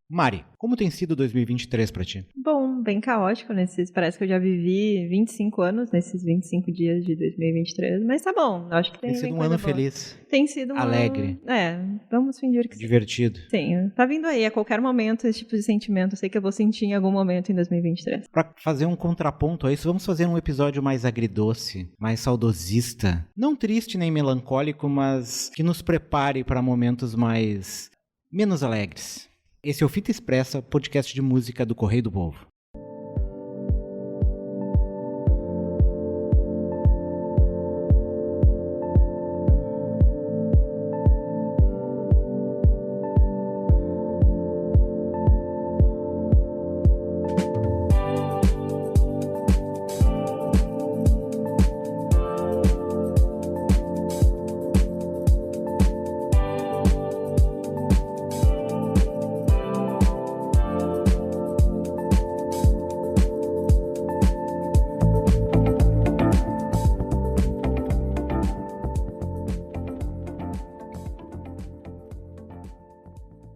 Mari, como tem sido 2023 pra ti? Bom, bem caótico parece que eu já vivi 25 anos nesses 25 dias de 2023, mas tá bom, eu acho que Tem sido um ano feliz. Tem sido um alegre. Vamos fingir que divertido. Sim, tá vindo aí a qualquer momento esse tipo de sentimento, eu sei que eu vou sentir em algum momento em 2023. Pra fazer um contraponto a isso, vamos fazer um episódio mais agridoce, mais saudosista. Não triste nem melancólico, mas que nos prepare para momentos menos alegres. Esse é o Fita Expressa, podcast de música do Correio do Povo.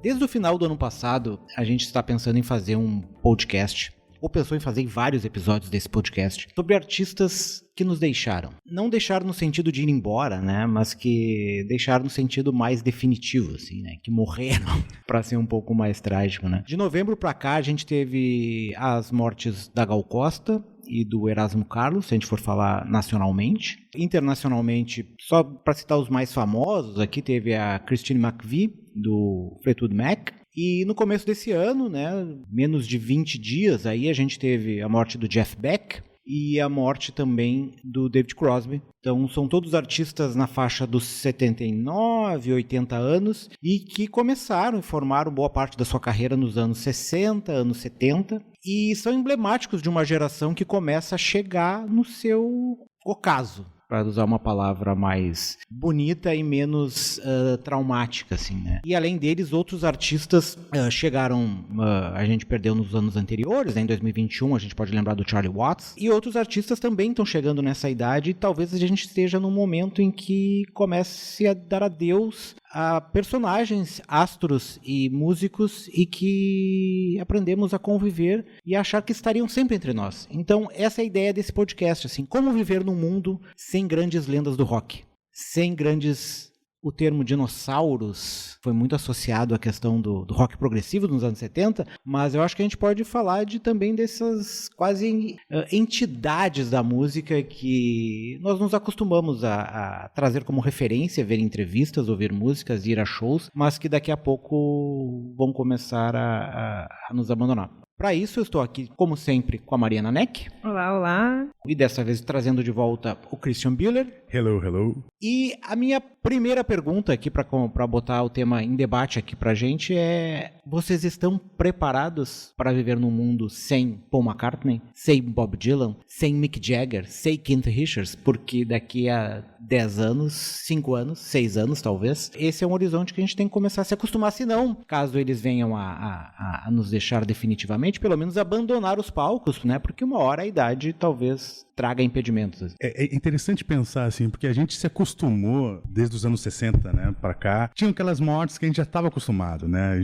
Desde o final do ano passado, a gente está pensando em fazer um podcast, ou pensou em fazer vários episódios desse podcast, sobre artistas que nos deixaram. Não deixaram no sentido de ir embora, né? Mas que deixaram no sentido mais definitivo, assim, né? Que morreram, para ser um pouco mais trágico, né? De novembro para cá, a gente teve as mortes da Gal Costa e do Erasmo Carlos, se a gente for falar nacionalmente. Internacionalmente, só para citar os mais famosos, aqui teve a Christine McVie, do Fleetwood Mac. E no começo desse ano, né, menos de 20 dias, aí a gente teve a morte do Jeff Beck e a morte também do David Crosby. Então são todos artistas na faixa dos 79, 80 anos e que começaram e formaram boa parte da sua carreira nos anos 60, anos 70 e são emblemáticos de uma geração que começa a chegar no seu ocaso, para usar uma palavra mais bonita e menos traumática, assim, né? E além deles, outros artistas chegaram, a gente perdeu nos anos anteriores, né? Em 2021 a gente pode lembrar do Charlie Watts, e outros artistas também estão chegando nessa idade e talvez a gente esteja num momento em que comece a dar adeus a personagens, astros e músicos e que aprendemos a conviver e achar que estariam sempre entre nós. Então essa é a ideia desse podcast, assim, como viver num mundo sem grandes lendas do rock, sem grandes... O termo dinossauros foi muito associado à questão do rock progressivo nos anos 70, mas eu acho que a gente pode falar também dessas quase entidades da música que nós nos acostumamos a trazer como referência, ver entrevistas, ouvir músicas, ir a shows, mas que daqui a pouco vão começar a nos abandonar. Para isso, eu estou aqui, como sempre, com a Mariana Neck. Olá, olá. E dessa vez trazendo de volta o Christian Bühler. Hello, hello. E a minha primeira pergunta aqui para botar o tema em debate aqui pra gente é: vocês estão preparados para viver num mundo sem Paul McCartney, sem Bob Dylan, sem Mick Jagger, sem Keith Richards? Porque daqui a 10 anos, 5 anos, 6 anos talvez, esse é um horizonte que a gente tem que começar a se acostumar, se não, caso eles venham a nos deixar definitivamente, pelo menos abandonar os palcos, né? Porque uma hora a idade talvez traga impedimentos. É interessante pensar assim, porque a gente se acostumou desde os anos 60, né, pra cá. Tinham aquelas mortes que a gente já estava acostumado, né?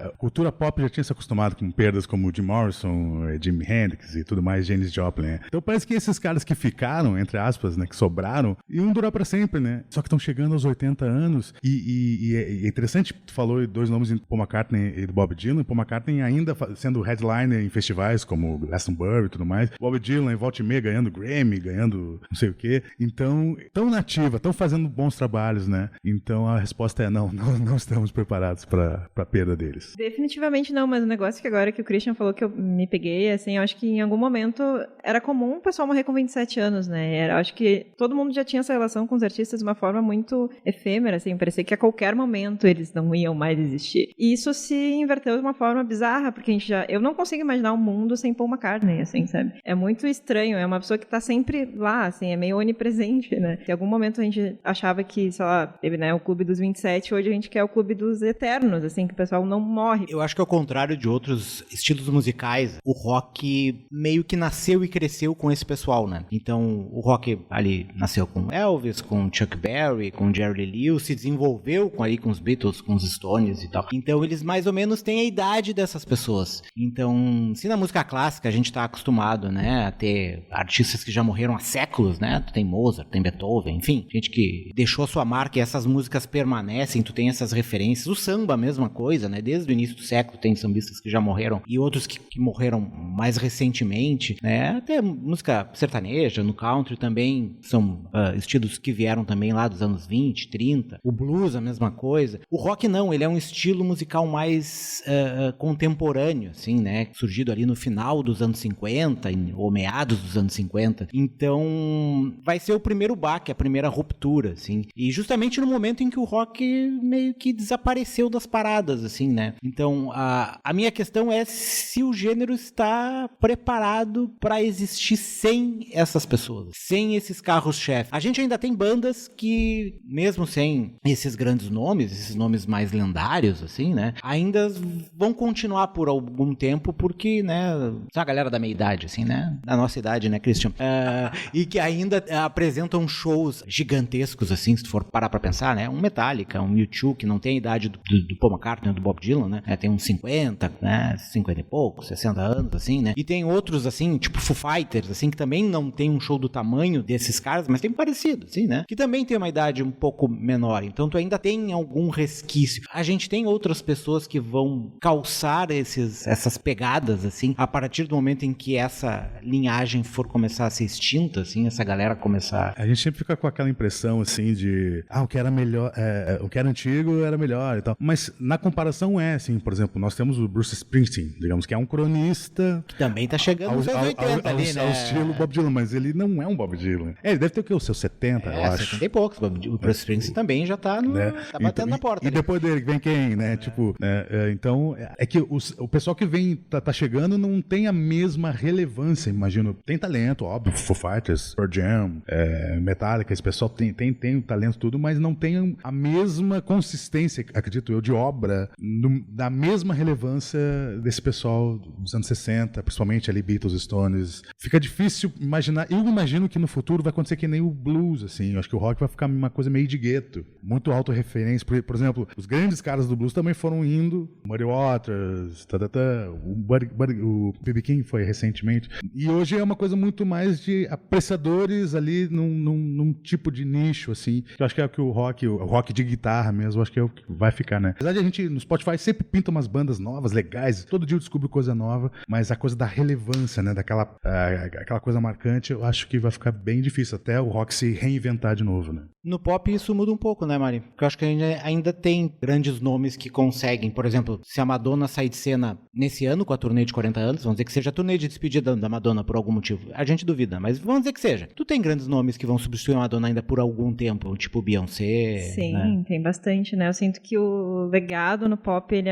A cultura pop já tinha se acostumado com perdas como Jim Morrison, Jimi Hendrix e tudo mais, Janis Joplin. Né? Então parece que esses caras que ficaram, entre aspas, né, que sobraram, iam durar pra sempre, né? Só que estão chegando aos 80 anos e é interessante, tu falou dois nomes, Paul McCartney e Bob Dylan. Paul McCartney ainda sendo headliner em festivais como Glastonbury e tudo mais. Bob Dylan em volta e meia ganhando Grammy, ganhando não sei o quê. Então, tão nativa, tão fazendo bons trabalhos, né? Então a resposta é não estamos preparados para a perda deles. Definitivamente não, mas o negócio que agora que o Christian falou que eu me peguei, assim, eu acho que em algum momento era comum o pessoal morrer com 27 anos, né? Eu acho que todo mundo já tinha essa relação com os artistas de uma forma muito efêmera, assim, parecia que a qualquer momento eles não iam mais existir. E isso se inverteu de uma forma bizarra, porque não consigo imaginar um mundo sem Paul McCartney, assim, sabe? É muito estranho, é uma pessoa que tá sempre lá, assim, é meio onipresente, né? Em algum momento a gente achava que, sei lá, teve, né, o Clube dos 27, hoje a gente quer o Clube dos Eternos, assim, que o pessoal não morre. Eu acho que ao contrário de outros estilos musicais, o rock meio que nasceu e cresceu com esse pessoal, né? Então, o rock ali nasceu com Elvis, com Chuck Berry, com Jerry Lee Lewis, se desenvolveu com os Beatles, com os Stones e tal. Então, eles mais ou menos têm a idade dessas pessoas. Então, se na música clássica a gente tá acostumado, né, a ter artistas que já morreram há séculos, né? Tu tem Mozart, tem Beethoven, enfim, gente que deixou a sua marca e essas músicas permanecem, tu tem essas referências. O samba, a mesma coisa, né? Desde o início do século tem sambistas que já morreram e outros que morreram mais recentemente, né? Até música sertaneja, no country também são estilos que vieram também lá dos anos 20, 30. O blues, a mesma coisa. O rock não, ele é um estilo musical mais contemporâneo, assim, né? Surgido ali no final dos anos 50 ou meados dos anos 50. Então, vai ser o primeiro baque, a primeira ruptura, assim. E justamente no momento em que o rock meio que desapareceu das paradas, assim, né? Então, a minha questão é se o gênero está preparado para existir sem essas pessoas, sem esses carros-chefe. A gente ainda tem bandas que, mesmo sem esses grandes nomes, esses nomes mais lendários, assim, né? Ainda vão continuar por algum tempo, porque, né? A galera da meia idade, assim, né? Da nossa idade, né, Christian? E que ainda apresentam shows gigantescos, assim, se tu for parar pra pensar, né? Um Metallica, um U2, que não tem a idade do Paul McCartney, do Bob Dylan, né? Tem uns 50, né? 50 e pouco, 60 anos, assim, né? E tem outros, assim, tipo Foo Fighters, assim, que também não tem um show do tamanho desses caras, mas tem um parecido, assim, né? Que também tem uma idade um pouco menor. Então, tu ainda tem algum resquício. A gente tem outras pessoas que vão calçar essas pegadas, assim, a partir do momento em que essa linhagem for começar a ser extinta, assim, essa galera começar... A gente sempre fica com aquela impressão, assim, de o que era melhor, o que era antigo era melhor e tal. Mas na comparação assim, por exemplo, nós temos o Bruce Springsteen, digamos que é um cronista... Que também tá chegando nos anos 80 ali, né? Ao estilo Bob Dylan, mas ele não é um Bob Dylan. Ele deve ter o quê? Os seus 70, eu acho. 70 e poucos. O Bruce Springsteen também já tá, tá batendo na porta. E depois dele vem quem, né? Tipo, então, é que o pessoal que vem, tá chegando, não tem a mesma relevância, imagino. Tem talento, óbvio, Foo Fighters, Pearl Jam, Metallica, esse pessoal tem talento tudo, mas não tem a mesma consistência, acredito eu, de obra, da mesma relevância desse pessoal dos anos 60, principalmente ali Beatles, Stones. Fica difícil imaginar. Eu imagino que no futuro vai acontecer que nem o blues, assim. Eu acho que o rock vai ficar uma coisa meio de gueto. Muito autorreferência. Por exemplo, os grandes caras do blues também foram indo. Muddy Waters, o B.B. King foi recentemente. E hoje é uma coisa muito mais de apreciadores ali num tipo de nicho, assim. Eu acho que é o rock de guitarra mesmo, acho que é o que vai ficar, né? Apesar de a gente, no Spotify, sempre pinta umas bandas novas, legais. Todo dia eu descubro coisa nova. Mas a coisa da relevância, né? Aquela coisa marcante, eu acho que vai ficar bem difícil até o rock se reinventar de novo, né? No pop isso muda um pouco, né, Mari? Porque eu acho que ainda tem grandes nomes que conseguem. Por exemplo, se a Madonna sair de cena nesse ano com a turnê de 40 anos, vamos dizer que seja a turnê de despedida da Madonna por algum motivo. A gente duvida, mas vamos dizer que seja. Tu tem grandes nomes que vão substituir a Madonna ainda por algum tempo, tipo Beyoncé. Sim, né? Tem bastante, né? Eu sinto que o legado no pop, ele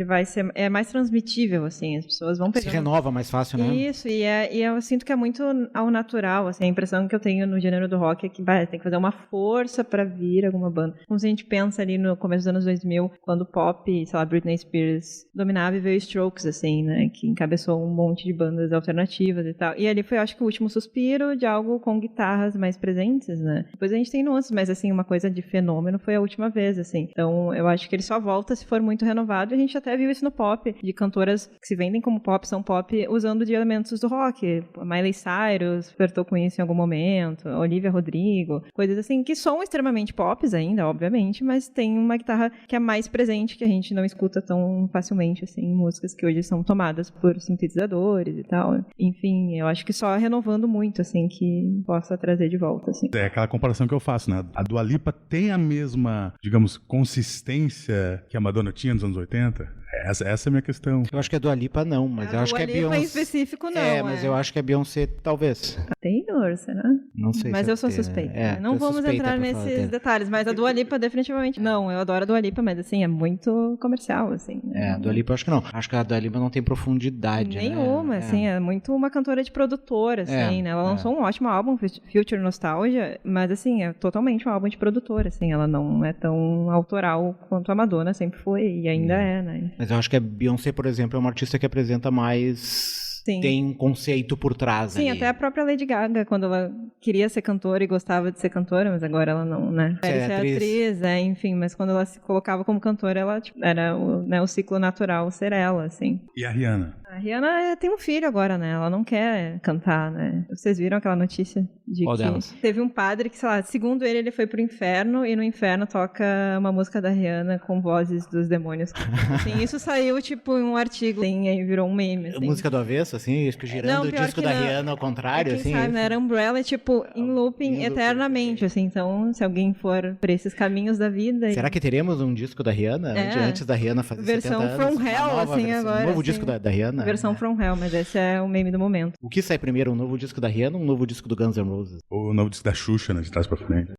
vai ser mais transmitível, assim, as pessoas vão pegar. Se renova mais fácil, né? Isso, e eu sinto que é muito ao natural, assim, a impressão que eu tenho no gênero do rock é que tem que fazer uma força pra vir alguma banda. Como se a gente pensa ali no começo dos anos 2000, quando o pop, sei lá, Britney Spears dominava e veio Strokes, assim, né, que encabeçou um monte de bandas alternativas e tal. E ali foi, acho que, o último suspiro de algo com guitarras mais presentes, né. Depois a gente tem nuances, mas, assim, uma coisa de fenômeno foi a última vez, assim. Então, eu acho que ele só volta se for muito renovado, e a gente até viu isso no pop, de cantoras que se vendem como pop, são pop, usando de elementos do rock. Miley Cyrus flertou com isso em algum momento, Olivia Rodrigo, coisas assim, que são extremamente pops ainda, obviamente, mas tem uma guitarra que é mais presente, que a gente não escuta tão facilmente, assim, em músicas que hoje são tomadas por sintetizadores e tal. Enfim, eu acho que só renovando muito, assim, que possa trazer de volta, assim. É aquela comparação que eu faço, né? A Dua Lipa tem a mesma, digamos, consistência que a Madonna tinha nos anos 80? Essa é a minha questão. Eu acho que a Dua Lipa não, mas eu acho que a Beyoncé... em específico não. Mas eu acho que a Beyoncé talvez. Taylor, será? Não sei. Mas eu sou suspeita. Não vamos entrar nesses detalhes, mas a Dua Lipa definitivamente não. Eu adoro a Dua Lipa, mas assim, é muito comercial, assim. A Dua Lipa eu acho que não. Acho que a Dua Lipa não tem profundidade, nenhuma, assim, é muito uma cantora de produtora, assim, né? Ela lançou um ótimo álbum, Future Nostalgia, mas assim, é totalmente um álbum de produtora, assim, ela não é tão autoral quanto a Madonna sempre foi e ainda é, né? Mas eu acho que a Beyoncé, por exemplo, é uma artista que apresenta mais... Sim. Tem um conceito por trás ali. Sim, até a própria Lady Gaga, quando ela queria ser cantora e gostava de ser cantora, mas agora ela não, né? Quer ser atriz, enfim, mas quando ela se colocava como cantora, ela era o ciclo natural ser ela, assim. E a Rihanna? A Rihanna tem um filho agora, né? Ela não quer cantar, né? Vocês viram aquela notícia de Qual que delas? Teve um padre que, sei lá, segundo ele foi pro inferno e no inferno toca uma música da Rihanna com vozes dos demônios. Assim, isso saiu, tipo, em um artigo, assim, aí virou um meme, assim. Música do avesso, assim, girando o disco da Rihanna ao contrário, assim. Sabe, né? Era Umbrella, tipo, em looping eternamente, assim. Então, se alguém for por esses caminhos da vida... Será que teremos um disco da Rihanna? Antes da Rihanna fazer versão 70 anos? From Hell, assim, agora. Um novo assim, disco da Rihanna? Versão From Hell, mas esse é o meme do momento. O que sai primeiro, um novo disco da Rihanna ou um novo disco do Guns N' Roses? Ou o novo disco da Xuxa, né? De trás pra frente.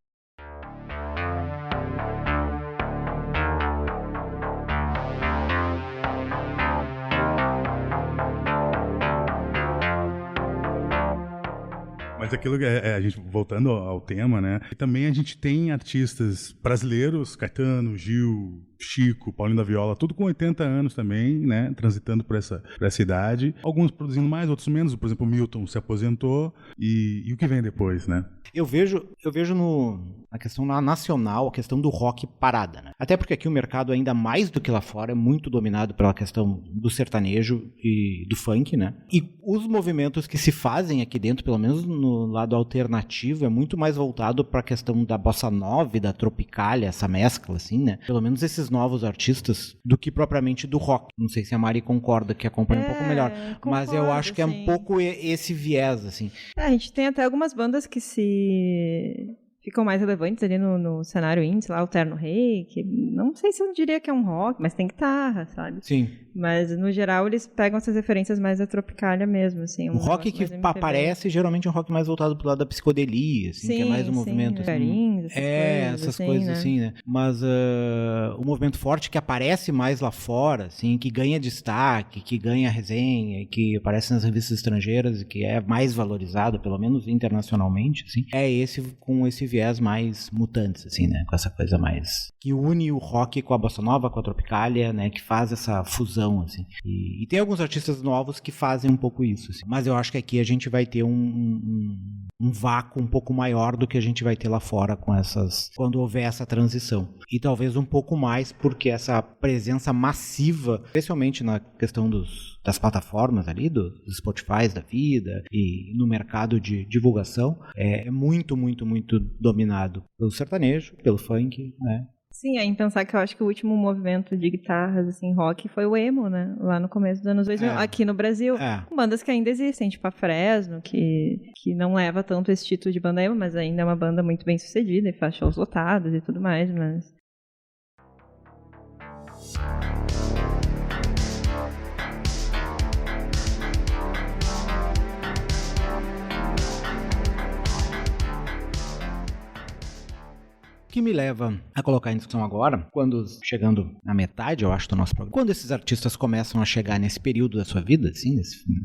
Mas aquilo que a gente, voltando ao tema, né? E também a gente tem artistas brasileiros, Caetano, Gil, Chico, Paulinho da Viola, tudo com 80 anos também, né? Transitando por essa idade. Alguns produzindo mais, outros menos. Por exemplo, o Milton se aposentou. E o que vem depois, né? Eu vejo na questão nacional, a questão do rock parada, né? Até porque aqui o mercado, ainda mais do que lá fora, é muito dominado pela questão do sertanejo e do funk, né? E os movimentos que se fazem aqui dentro, pelo menos no lado alternativo, é muito mais voltado para a questão da bossa nova e da tropicália, essa mescla, assim, né? Pelo menos esses novos artistas, do que propriamente do rock. Não sei se a Mari concorda, que acompanha um pouco melhor. Mas eu acho que é um pouco esse viés, assim. A gente tem até algumas bandas que ficam mais relevantes ali no cenário indie, lá o Terno Rei, que não sei se eu diria que é um rock, mas tem guitarra, sabe? Sim. Mas, no geral, eles pegam essas referências mais da tropicália mesmo, assim. O rock que aparece, geralmente, é um rock mais voltado pro lado da psicodelia, assim, que é mais um movimento... Assim, essas coisas assim, né? Mas o movimento forte que aparece mais lá fora, assim, que ganha destaque, que ganha resenha, que aparece nas revistas estrangeiras e que é mais valorizado, pelo menos internacionalmente, assim, é esse com esse viés mais mutantes, assim, né? Com essa coisa mais... que une o rock com a bossa nova, com a tropicália, né? Que faz essa fusão, assim. E tem alguns artistas novos que fazem um pouco isso, assim. Mas eu acho que aqui a gente vai ter um vácuo um pouco maior do que a gente vai ter lá fora com quando houver essa transição. E talvez um pouco mais porque essa presença massiva, especialmente na questão das plataformas ali, dos Spotify da vida e no mercado de divulgação, é muito, muito, muito dominado pelo sertanejo, pelo funk, né? Sim, aí em pensar que eu acho que o último movimento de guitarras, assim, rock, foi o emo, né? Lá no começo dos anos 2000, aqui no Brasil. Bandas que ainda existem, tipo a Fresno, que não leva tanto esse título de banda emo, mas ainda é uma banda muito bem sucedida e faz shows lotados e tudo mais, mas... Que me leva a colocar em discussão agora, quando chegando na metade, eu acho, do nosso programa, quando esses artistas começam a chegar nesse período da sua vida, assim,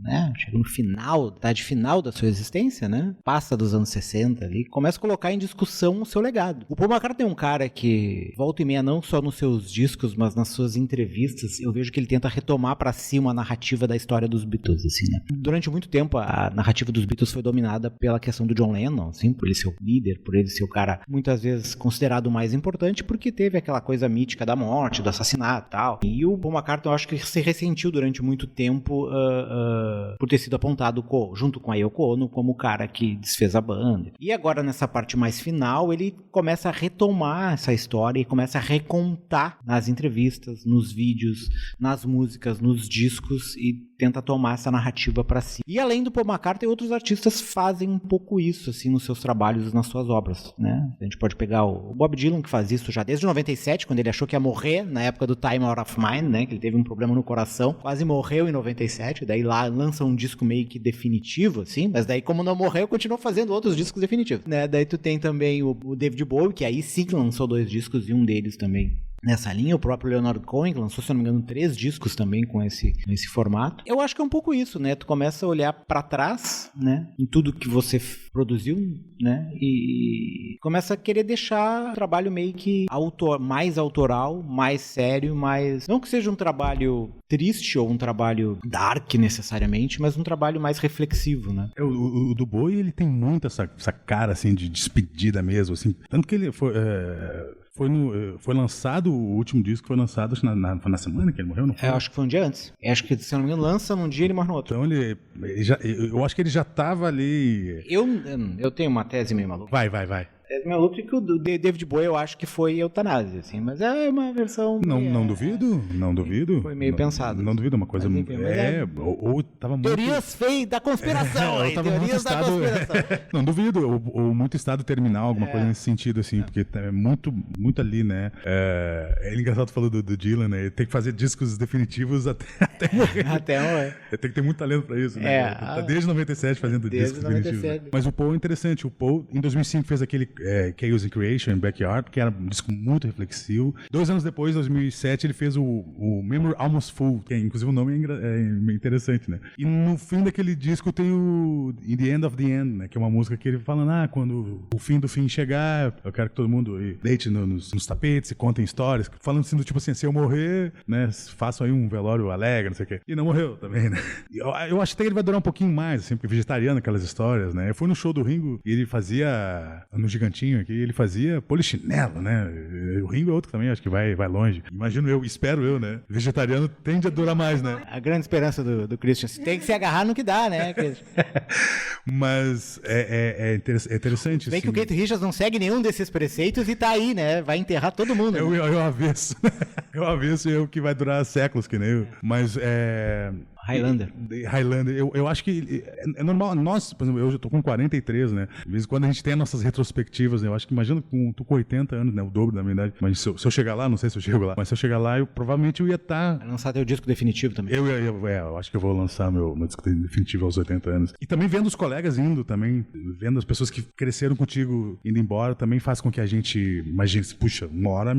né, chega no final, idade final da sua existência, né, passa dos anos 60 ali, começa a colocar em discussão o seu legado. O Paul McCartney é um cara que volta e meia, não só nos seus discos, mas nas suas entrevistas, eu vejo que ele tenta retomar pra si uma narrativa da história dos Beatles, assim, né. Durante muito tempo, a narrativa dos Beatles foi dominada pela questão do John Lennon, assim, por ele ser o líder, por ele ser o cara, muitas vezes, considerado o mais importante, porque teve aquela coisa mítica da morte, do assassinato e tal. E o Paul McCartney, eu acho que se ressentiu durante muito tempo por ter sido apontado junto com a Yoko Ono como o cara que desfez a banda. E agora, nessa parte mais final, ele começa a retomar essa história e começa a recontar nas entrevistas, nos vídeos, nas músicas, nos discos, e tenta tomar essa narrativa pra si. E além do Paul McCartney, outros artistas fazem um pouco isso, assim, nos seus trabalhos, nas suas obras, né? A gente pode pegar o Bob Dylan, que faz isso já desde 97, quando ele achou que ia morrer, na época do Time Out of Mind, né? Que ele teve um problema no coração, quase morreu em 97, daí lá lança um disco meio que definitivo, assim, mas daí como não morreu, continuou fazendo outros discos definitivos, né? Daí tu tem também o David Bowie, que aí sim lançou 2 discos e um deles também nessa linha. O próprio Leonard Cohen, que lançou, se não me engano, 3 discos também com esse formato. Eu acho que é um pouco isso, né? Tu começa a olhar pra trás, né? Em tudo que você produziu, né? E começa a querer deixar o trabalho meio que mais autoral, mais sério, mais... Não que seja um trabalho triste ou um trabalho dark necessariamente, mas um trabalho mais reflexivo, né? O do Bowie, ele tem muito essa cara, assim, de despedida mesmo, assim. Tanto que ele foi lançado, o último disco foi lançado acho, na semana que ele morreu, não foi? Acho que foi um dia antes. Acho que, se não me engano, lança num dia e ele morre no outro. Então eu acho que ele já tava ali... Eu tenho uma tese meio maluca. Vai. É meu outro que o do David Bowie eu acho que foi eutanásia, assim, mas é uma versão... Não duvido. Foi meio pensado. Não duvido, uma coisa... Mas, enfim, ou tava muito... Teorias feias da conspiração, teorias da conspiração. Não duvido, ou muito estado terminal, alguma coisa nesse sentido, assim, porque é muito ali, né? É engraçado falar do Dylan, né? Ele tem que fazer discos definitivos até morrer. Até morrer. Ele tem que ter muito talento pra isso, né? Tá desde 97 fazendo discos definitivos. Mas o Paul é interessante. O Paul, em 2005, fez aquele Chaos in Creation, in Backyard, que era um disco muito reflexivo. 2 anos depois, em 2007, ele fez o Memory Almost Full, que inclusive o nome é interessante, né? E no fim daquele disco tem o In the End of the End, né? Que é uma música que ele fala, quando o fim do fim chegar, eu quero que todo mundo deite nos tapetes e contem histórias, falando assim, do tipo assim, se eu morrer, né, façam aí um velório alegre, não sei o quê. E não morreu também, né? Eu acho até que ele vai durar um pouquinho mais, assim, porque vegetariano aquelas histórias, né? Eu fui no show do Ringo e ele fazia, no Gigantinho aqui, ele fazia polichinelo, né? O Ringo é outro também, acho que vai longe. Imagino espero eu, né? Vegetariano tende a durar mais, né? A grande esperança do Christian. Tem que se agarrar no que dá, né, Christian? Mas é interessante. Bem assim. que o Keith Richards não segue nenhum desses preceitos e tá aí, né? Vai enterrar todo mundo. É o avesso. É o avesso e o que vai durar séculos, que nem eu. Mas Highlander. Eu acho que é normal. Nós, por exemplo, eu já tô com 43, né? De vez em quando a gente tem as nossas retrospectivas, né? Eu acho que, imagina, tô com 80 anos, né? O dobro da minha idade. Mas se eu chegar lá, não sei se eu chego lá, mas se eu chegar lá, provavelmente eu ia estar... Vai lançar teu disco definitivo também. Eu acho que eu vou lançar meu disco definitivo aos 80 anos. E também vendo os colegas indo também, vendo as pessoas que cresceram contigo indo embora, também faz com que a gente imagine, puxa, uma hora a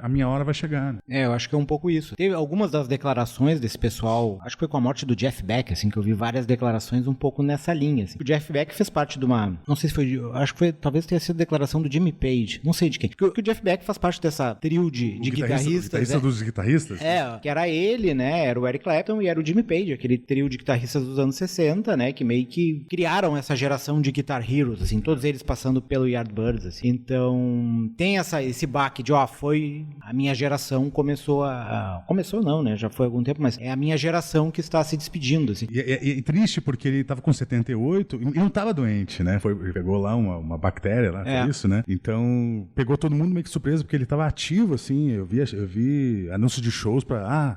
minha hora vai chegar, né? Eu acho que é um pouco isso. Teve algumas das declarações desse pessoal, acho que foi com a morte do Jeff Beck, assim, que eu vi várias declarações um pouco nessa linha, assim. O Jeff Beck fez parte de uma, não sei se foi, acho que foi, talvez tenha sido declaração do Jimmy Page, não sei de quem, porque o Jeff Beck faz parte dessa trio de guitarristas. Guitarrista dos guitarristas? Que era ele, né, era o Eric Clapton e era o Jimmy Page, aquele trio de guitarristas dos anos 60, né, que meio que criaram essa geração de Guitar Heroes, assim, todos eles passando pelo Yardbirds, assim. Então, tem esse baque de, foi a minha geração começou não, né, já foi há algum tempo, mas é a minha geração que está se despedindo, assim. E é triste porque ele tava com 78 e não tava doente, né? Pegou lá uma bactéria lá, foi isso, né? Então, pegou todo mundo meio que surpresa porque ele tava ativo, assim. Eu vi anúncios de shows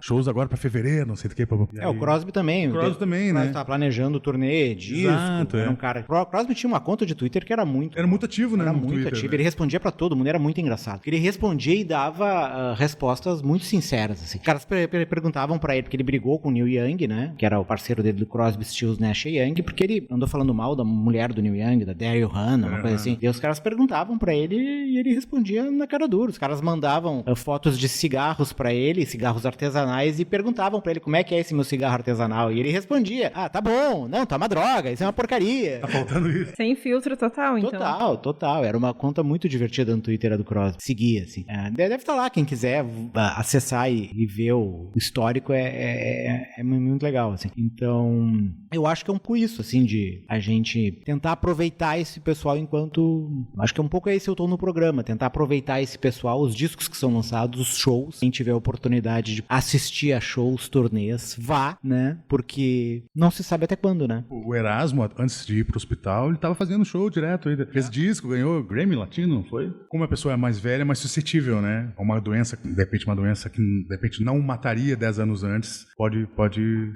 shows agora pra fevereiro, não sei do que. O Crosby também. O Crosby também, né? Ele tava planejando o turnê, disco. Exato, era um cara... O Crosby tinha uma conta de Twitter que era muito ativo, né? Era muito Twitter, ativo. Né? Ele respondia pra todo mundo, era muito engraçado. Ele respondia e dava respostas muito sinceras, assim. Os caras perguntavam pra ele, porque ele brigou com o Neil Young, né? Que era o parceiro dele do Crosby, Stills, Nash e Young, porque ele andou falando mal da mulher do Neil Young, da Daryl Hannah, uma coisa assim. E os caras perguntavam pra ele e ele respondia na cara dura. Os caras mandavam fotos de cigarros pra ele, cigarros artesanais, e perguntavam pra ele como é que é esse meu cigarro artesanal. E ele respondia, tá bom, não, tá uma droga, isso é uma porcaria. Tá faltando isso. Sem filtro total, então. Total. Era uma conta muito divertida no Twitter do Crosby. Seguia, assim. Deve estar lá, quem quiser acessar e ver o histórico, é muito legal, assim. Então, eu acho que é um pouco isso, assim, de a gente tentar aproveitar esse pessoal enquanto... Acho que é um pouco esse eu tô no programa, tentar aproveitar esse pessoal, os discos que são lançados, os shows. Quem tiver a oportunidade de assistir a shows, turnês, vá, né? Porque não se sabe até quando, né? O Erasmo, antes de ir pro hospital, ele tava fazendo show direto. Ele fez disco, ganhou Grammy Latino, não foi? Como a pessoa é mais velha, é mais suscetível, né? Uma doença, de repente uma doença que de repente não mataria 10 anos antes, pode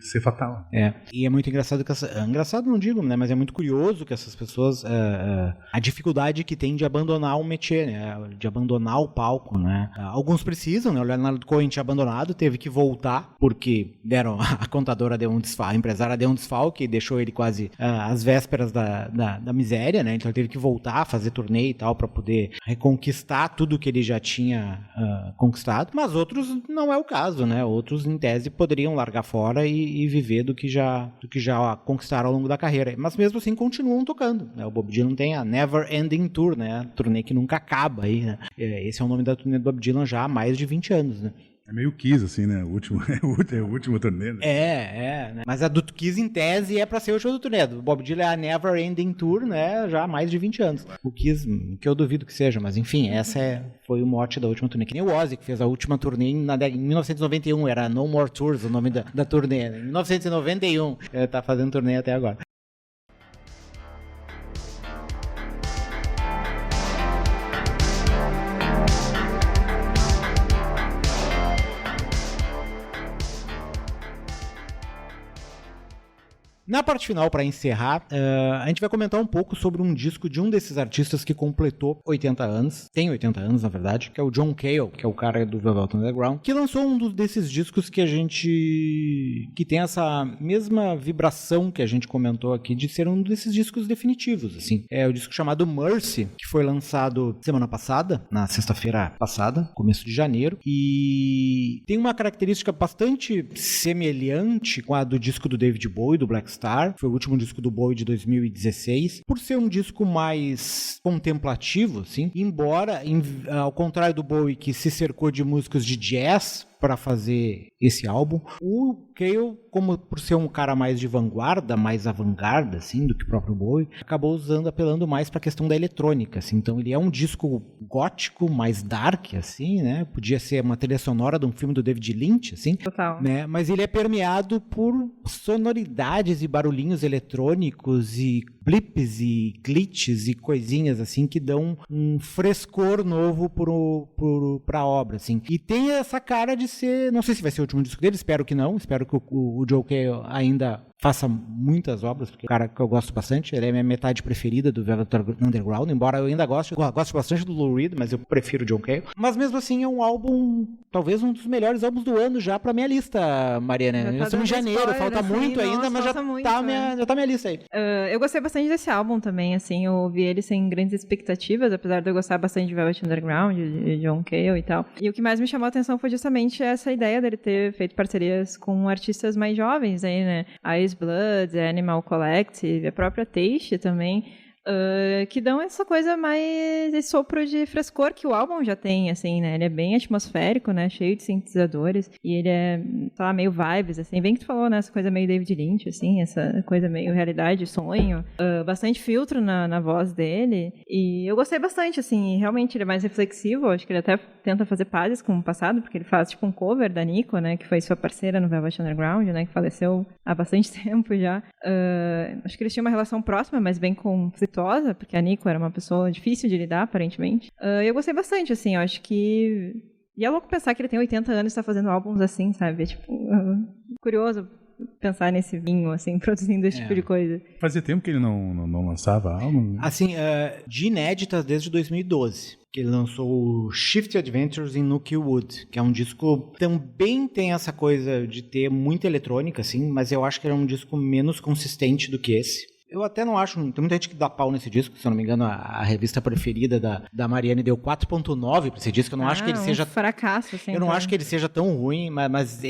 ser fatal. E é muito engraçado que engraçado não digo, né, mas é muito curioso que essas pessoas, a dificuldade que tem de abandonar o métier, né, de abandonar o palco, né. Alguns precisam, né, o Leonard Cohen tinha abandonado, teve que voltar, porque a contadora deu um desfalque, a empresária deu um desfalque e deixou ele quase às vésperas da miséria, né, então ele teve que voltar, fazer turnê e tal, para poder reconquistar tudo que ele já tinha conquistado, mas outros não é o caso, né, outros em tese poderiam largar fora e viver do que já conquistaram ao longo da carreira, mas mesmo assim continuam tocando, né? O Bob Dylan tem a Never Ending Tour, né, a turnê que nunca acaba aí, né? Esse é o nome da turnê do Bob Dylan já há mais de 20 anos, né? É meio Kiss, assim, né? O último turnê, né? Né? Mas a do Kiss, em tese, é pra ser o show do turnê. Do Bob Dylan é a Never Ending Tour, né? Já há mais de 20 anos. O Kiss, que eu duvido que seja, mas enfim, foi o mote da última turnê. Que nem o Ozzy, que fez a última turnê em 1991, era No More Tours, o nome da turnê. Em 1991, tá fazendo turnê até agora. Na parte final, para encerrar, a gente vai comentar um pouco sobre um disco de um desses artistas que completou 80 anos, tem 80 anos na verdade, que é o John Cale, que é o cara do Velvet Underground, que lançou um desses discos que tem essa mesma vibração que a gente comentou aqui, de ser um desses discos definitivos, assim. É o disco chamado Mercy, que foi lançado semana passada, na sexta-feira passada, começo de janeiro, e tem uma característica bastante semelhante com a do disco do David Bowie, do Black Star, foi o último disco do Bowie de 2016, por ser um disco mais contemplativo, assim, embora, ao contrário do Bowie, que se cercou de músicos de jazz para fazer esse álbum, o Cale, como por ser um cara mais de vanguarda, mais avant-garde, assim, do que o próprio Bowie, acabou apelando mais para a questão da eletrônica, assim. Então ele é um disco gótico, mais dark, assim, né? Podia ser uma trilha sonora de um filme do David Lynch, assim. Total. Né? Mas ele é permeado por sonoridades e barulhinhos eletrônicos e blips e glitches e coisinhas, assim, que dão um frescor novo para a obra, assim. E tem essa cara de ser, não sei se vai ser o último disco dele, espero que não, espero que o Joe Cale ainda faça muitas obras, porque é um cara que eu gosto bastante, ele é a minha metade preferida do Velvet Underground, embora eu ainda goste bastante do Lou Reed, mas eu prefiro o John Cale. Mas mesmo assim é um álbum, talvez um dos melhores álbuns do ano já pra minha lista, Mariana. Já estamos em janeiro, falta muito ainda, mas já tá minha lista aí. Eu gostei bastante desse álbum também, assim, eu ouvi ele sem grandes expectativas, apesar de eu gostar bastante de Velvet Underground, de John Cale e tal. E o que mais me chamou a atenção foi justamente essa ideia dele ter feito parcerias com artistas mais jovens aí, né? Ice Blood, Animal Collective, a própria Taste também, que dão essa coisa mais, esse sopro de frescor que o álbum já tem, assim, né? Ele é bem atmosférico, né? Cheio de sintetizadores, e ele é, sei lá, meio vibes, assim, bem que tu falou, né? Essa coisa meio David Lynch, assim, essa coisa meio realidade, sonho, bastante filtro na voz dele, e eu gostei bastante, assim, realmente ele é mais reflexivo, acho que ele até tenta fazer pazes com o passado, porque ele faz, tipo, um cover da Nico, né? Que foi sua parceira no Velvet Underground, né? Que faleceu há bastante tempo já. Acho que eles tinham uma relação próxima, mas bem conflituosa, porque a Nico era uma pessoa difícil de lidar, aparentemente. Eu gostei bastante, assim, eu acho que... E é louco pensar que ele tem 80 anos e está fazendo álbuns assim, sabe? Tipo, curioso pensar nesse vinho, assim, produzindo esse tipo de coisa. Fazia tempo que ele não lançava álbum? Assim, de inéditas desde 2012. Que ele lançou o Shift Adventures in Nuki Wood, que é um disco que também tem essa coisa de ter muita eletrônica, assim, mas eu acho que ele é um disco menos consistente do que esse. Eu até não acho, tem muita gente que dá pau nesse disco, se eu não me engano, a revista preferida da Mariane deu 4.9 pra esse disco, eu não acho que ele seja... fracasso, assim. Eu não acho que ele seja tão ruim, mas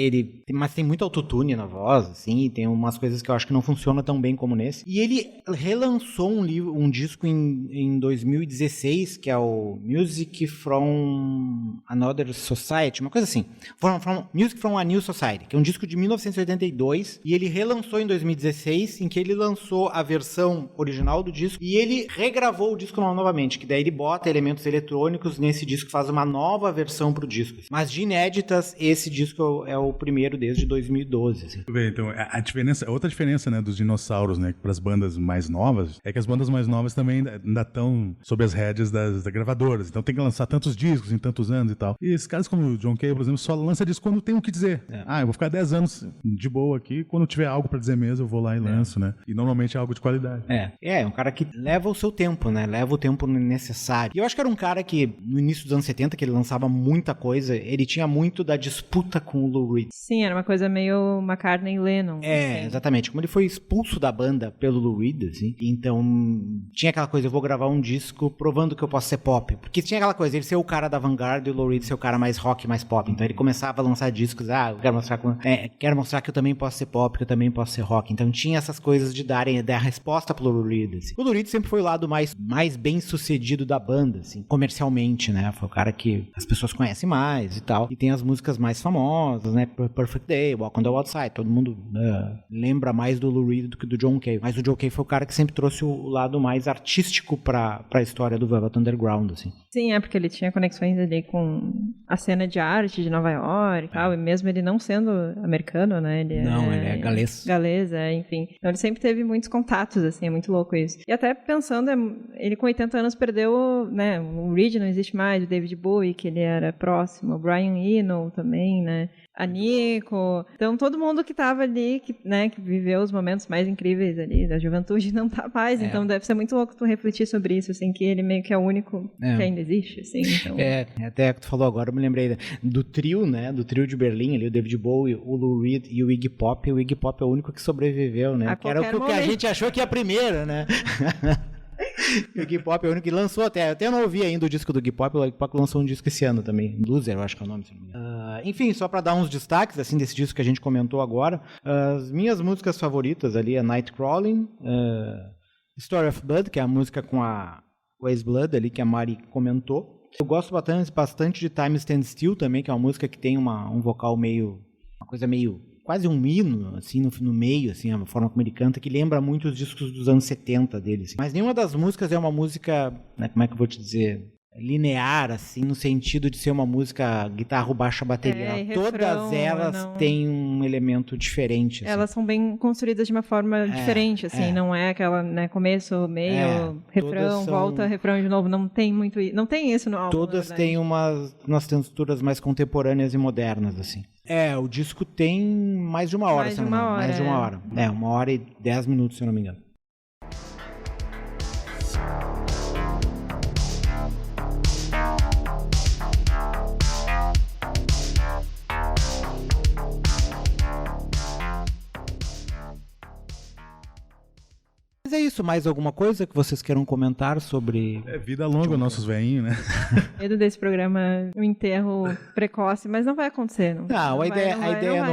tem muito autotune na voz, assim, tem umas coisas que eu acho que não funcionam tão bem como nesse. E ele relançou um disco em 2016, que é o Music from Another Society, uma coisa assim, Music from a New Society, que é um disco de 1982, e ele relançou em 2016, em que ele lançou a versão original do disco e ele regravou o disco novamente, que daí ele bota elementos eletrônicos nesse disco, faz uma nova versão pro disco. Mas de inéditas, esse disco é o primeiro desde 2012. Assim. Bem, então, outra diferença, né, dos dinossauros, né, para as bandas mais novas, é que as bandas mais novas também ainda estão sob as rédeas das gravadoras, então tem que lançar tantos discos em tantos anos e tal. E esses caras como o John Cale, por exemplo, só lança disco quando tem o que dizer. Eu vou ficar 10 anos de boa aqui, quando tiver algo pra dizer mesmo, eu vou lá e lanço, né? E normalmente é algo de qualidade. É um cara que leva o seu tempo, né? Leva o tempo necessário. E eu acho que era um cara que, no início dos anos 70, que ele lançava muita coisa, ele tinha muito da disputa com o Lou Reed. Sim, era uma coisa meio McCartney e Lennon. Assim. Exatamente. Como ele foi expulso da banda pelo Lou Reed, assim, então tinha aquela coisa, eu vou gravar um disco provando que eu posso ser pop. Porque tinha aquela coisa, ele ser o cara da vanguarda e o Lou Reed ser o cara mais rock, mais pop. Então ele começava a lançar discos, eu quero mostrar que eu também posso ser pop, que eu também posso ser rock. Então tinha essas coisas de dar a resposta pro Lou Reed. Assim. O Lou Reed sempre foi o lado mais bem sucedido da banda, assim, comercialmente, né? Foi o cara que as pessoas conhecem mais e tal. E tem as músicas mais famosas, né? Perfect Day, Walk on the Wild Side. Todo mundo lembra mais do Lou Reed do que do John Cale. Mas o John Cale foi o cara que sempre trouxe o lado mais artístico pra história do Velvet Underground, assim. Sim, porque ele tinha conexões ali com a cena de arte de Nova York e tal, e mesmo ele não sendo americano, né? Ele é galês. Galês, enfim. Então ele sempre teve muitos contatos, assim, é muito louco isso. E até pensando, ele com 80 anos perdeu, né? O Reed não existe mais, o David Bowie, que ele era próximo, o Brian Eno também, né? A Nico. Então, todo mundo que tava ali, que viveu os momentos mais incríveis ali da juventude, não tá mais. Então, deve ser muito louco tu refletir sobre isso, assim, que ele meio que é o único que ainda existe, assim. Então... até que tu falou agora, eu me lembrei do trio, né? Do trio de Berlim ali, o David Bowie, o Lou Reed e o Iggy Pop. O Iggy Pop é o único que sobreviveu, né? Que era o que a gente achou que ia primeiro, né? O Iggy Pop é o único que lançou até. Eu até não ouvi ainda o disco do Iggy Pop. O Iggy Pop lançou um disco esse ano também. Loser, eu acho que é o nome. Enfim, só pra dar uns destaques assim, desse disco que a gente comentou agora. As minhas músicas favoritas ali é Nightcrawling, Story of Blood, que é a música com a Waze Blood ali, que a Mari comentou. Eu gosto bastante de Time Stand Still também, que é uma música que tem um vocal meio... Uma coisa meio... quase um hino, assim, no meio, assim, a forma como ele canta, que lembra muito os discos dos anos 70 dele. Assim. Mas nenhuma das músicas é uma música, né, como é que eu vou te dizer, linear, assim, no sentido de ser uma música guitarra, baixa, bateria. Todas elas têm um elemento diferente. Assim. Elas são bem construídas de uma forma diferente, assim, não é aquela, né, começo, meio, refrão, volta, refrão de novo, não tem isso no álbum. Todas têm umas texturas mais contemporâneas e modernas, assim. O disco tem mais de uma hora, mais de uma hora. 1h e 10 minutos, se eu não me engano. Mas é isso, mais alguma coisa que vocês queiram comentar sobre... Vida longa, nossos velhinhos, né? Medo desse programa, um enterro precoce, mas não vai acontecer. A ideia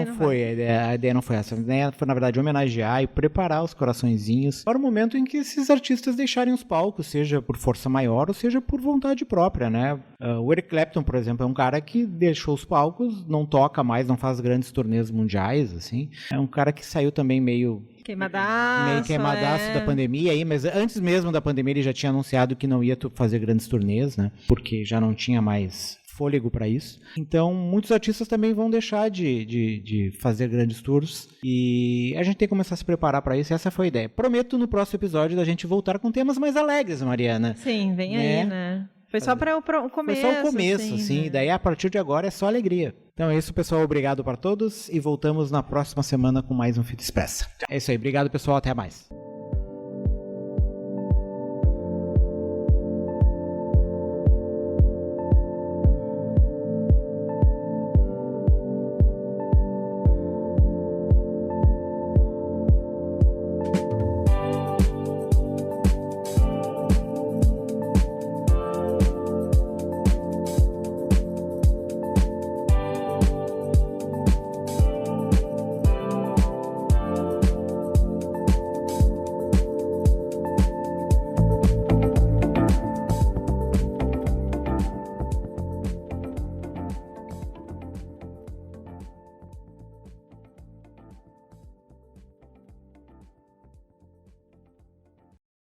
não foi essa. A ideia foi, na verdade, homenagear e preparar os coraçõezinhos para o momento em que esses artistas deixarem os palcos, seja por força maior ou seja por vontade própria, né? O Eric Clapton, por exemplo, é um cara que deixou os palcos, não toca mais, não faz grandes turnês mundiais, assim. É um cara que saiu também meio queimadaço da pandemia aí, mas antes mesmo da pandemia ele já tinha anunciado que não ia fazer grandes turnês, né? Porque já não tinha mais fôlego para isso. Então, muitos artistas também vão deixar de fazer grandes tours e a gente tem que começar a se preparar para isso. Essa foi a ideia. Prometo no próximo episódio da gente voltar com temas mais alegres, Mariana. Sim, vem aí, né? Foi só para o começo. Foi só o começo, assim. Né? Daí, a partir de agora, é só alegria. Então é isso, pessoal. Obrigado para todos e voltamos na próxima semana com mais um Fita Expressa. É isso aí. Obrigado, pessoal. Até mais.